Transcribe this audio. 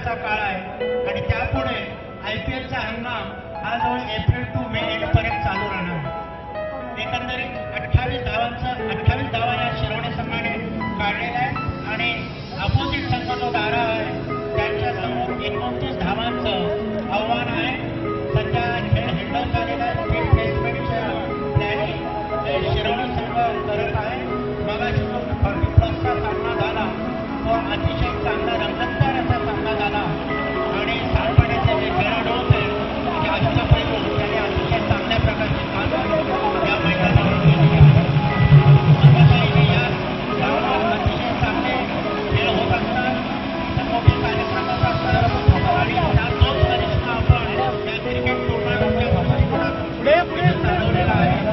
महिन्याचा काळ आहे आणि त्यापुढे IPLचा हंगाम हा जवळ एप्रिल टू मे एंडपर्यंत चालू राहणार आहे। एकंदरीत 28 धावा या शिरवणे संघाने काढलेल्या आहेत आणि अपोजिट संघ जो दारा आहे त्यांच्यासमोर 29 धावांचं आव्हान आहे। सध्या खेळ हँडल झालेला आहे। थेट प्लेसमेंटच्या प्लॅनिंग शिरवणे संघ करत आहे। मगाशी जो 40+चा सामना झाला तो अतिशय चांगला रंगतदार असा सामना झाला आणि सामन्याचे जे खेळाडू होते म्हणजे अष्टपैलू त्यांनी अतिशय चांगल्या प्रकारचे काम या मैदानावर केले आहे। या गावात अतिशय चांगले खेळ होत असतात, मोठे कार्यक्रम होत असतात आणि त्या तोच करिश्मा आपण या क्रिकेट टुर्नामेंटच्या पुढे चालवलेला आहे।